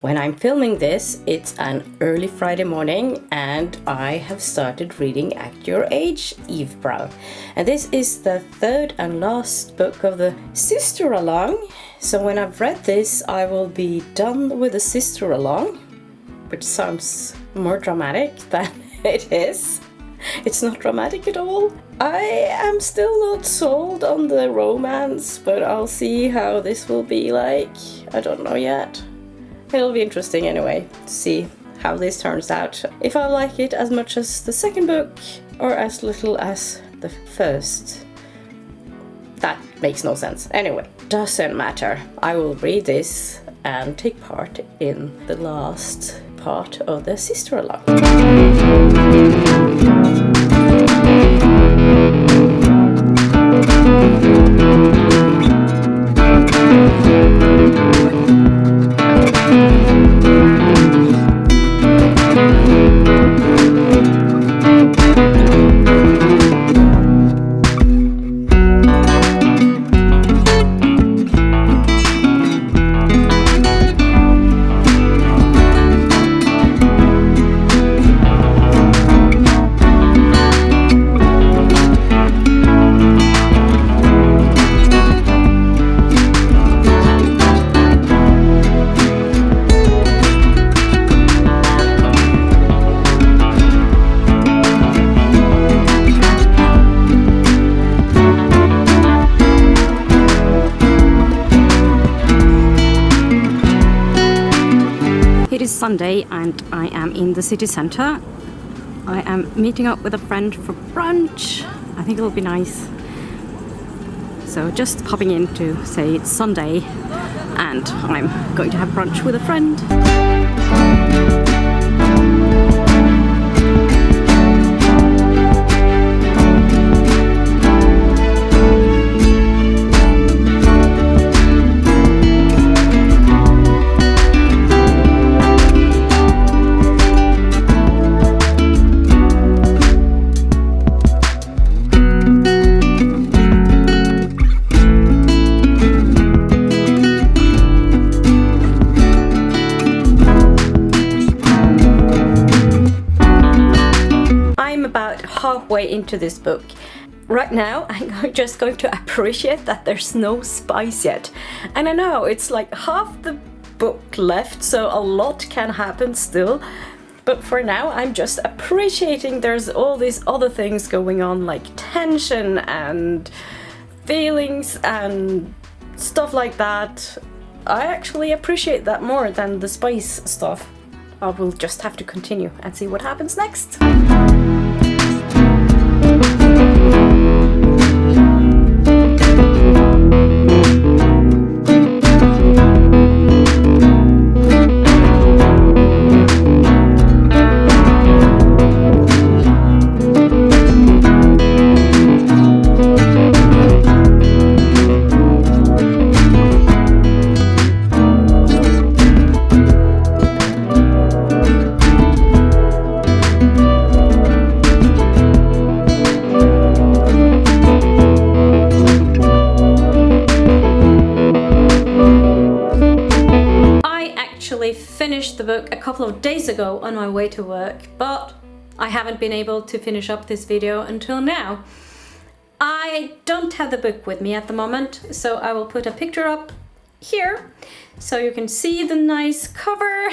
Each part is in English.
When I'm filming this, it's an early Friday morning and I have started reading Act Your Age, Eve Brown. And this is the third and last book of the Sister-Along. So when I've read this, I will be done with the Sister-Along, which sounds more dramatic than it is. It's not dramatic at all. I am still not sold on the romance, but I'll see how this will be like. I don't know yet. It'll be interesting anyway to see how this turns out. If I like it as much as the second book or as little as the first. That makes no sense. Anyway, doesn't matter. I will read this and take part in the last part of the Sister-Along. It is Sunday and I am in the city centre. I am meeting up with a friend for brunch. I think it'll be nice. So just popping in to say it's Sunday and I'm going to have brunch with a friend. Halfway into this book. Right now I'm just going to appreciate that there's no spice yet. And I know it's like half the book left, so a lot can happen still. But for now I'm just appreciating there's all these other things going on, like tension and feelings and stuff like that. I actually appreciate that more than the spice stuff. I will just have to continue and see what happens next. Finished the book a couple of days ago on my way to work, but I haven't been able to finish up this video until now. I don't have the book with me at the moment, so I will put a picture up here so you can see the nice cover,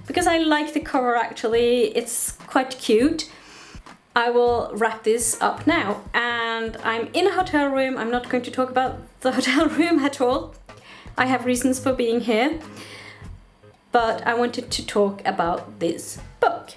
because I like the cover actually, it's quite cute. I will wrap this up now, and I'm in a hotel room. I'm not going to talk about the hotel room at all. I have reasons for being here. But I wanted to talk about this book.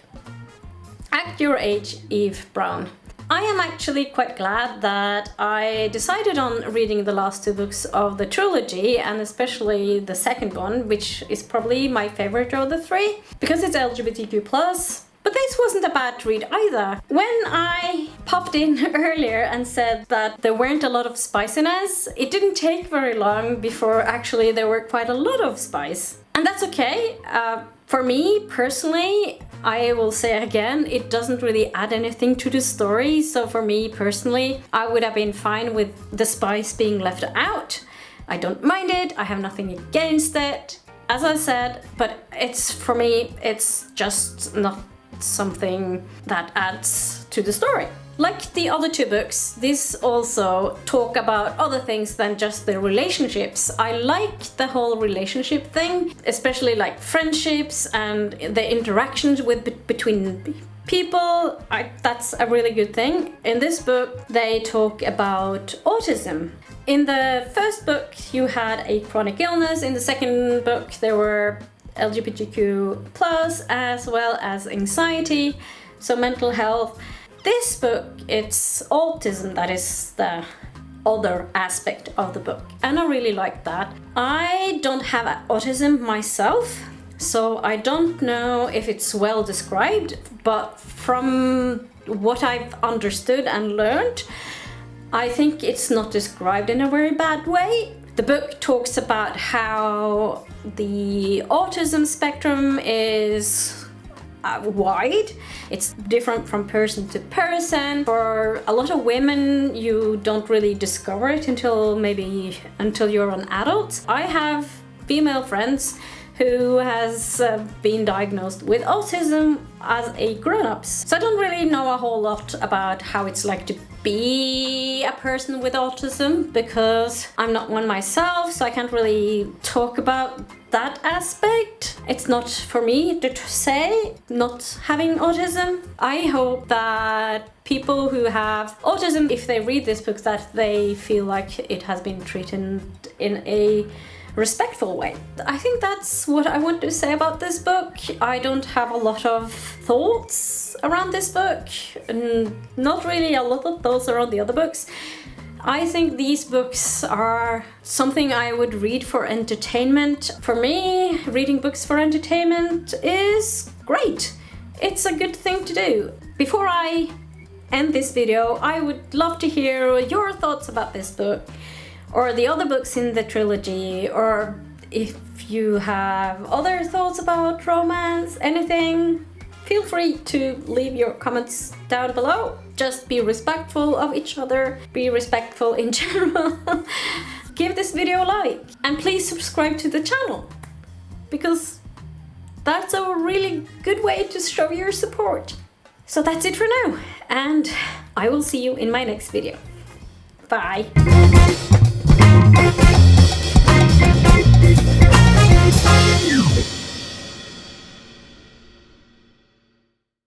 Act Your Age, Eve Brown. I am actually quite glad that I decided on reading the last two books of the trilogy, and especially the second one, which is probably my favorite of the three, because it's LGBTQ+. But this wasn't a bad read either. When I popped in earlier and said that there weren't a lot of spiciness, it didn't take very long before actually there were quite a lot of spice. And that's okay. For me personally, I will say again, it doesn't really add anything to the story. So for me personally, I would have been fine with the spice being left out. I don't mind it. I have nothing against it. as I said, but it's, for me, it's just not something that adds to the story. Like the other two books, these also talk about other things than just the relationships. I like the whole relationship thing, especially like friendships and the interactions between people. That's a really good thing. In this book, they talk about autism. In the first book, you had a chronic illness. In the second book, there were LGBTQ+, as well as anxiety, so mental health. This book, it's autism that is the other aspect of the book, and I really like that. I don't have autism myself, so I don't know if it's well described, but from what I've understood and learned, I think it's not described in a very bad way. The book talks about how the autism spectrum is wide. It's different from person to person. For a lot of women, you don't really discover it until you're an adult. I have female friends who has been diagnosed with autism as a grown-ups. So I don't really know a whole lot about how it's like to be a person with autism, because I'm not one myself, so I can't really talk about that aspect. It's not for me to say, not having autism. I hope that people who have autism, if they read this book, that they feel like it has been treated in a respectful way. I think that's what I want to say about this book. I don't have a lot of thoughts around this book, and not really a lot of thoughts around the other books. I think these books are something I would read for entertainment. For me, reading books for entertainment is great. It's a good thing to do. Before I end this video, I would love to hear your thoughts about this book, or the other books in the trilogy, or if you have other thoughts about romance, anything, feel free to leave your comments down below. Just be respectful of each other, be respectful in general. Give this video a like, and please subscribe to the channel, because that's a really good way to show your support. So that's it for now, and I will see you in my next video. Bye!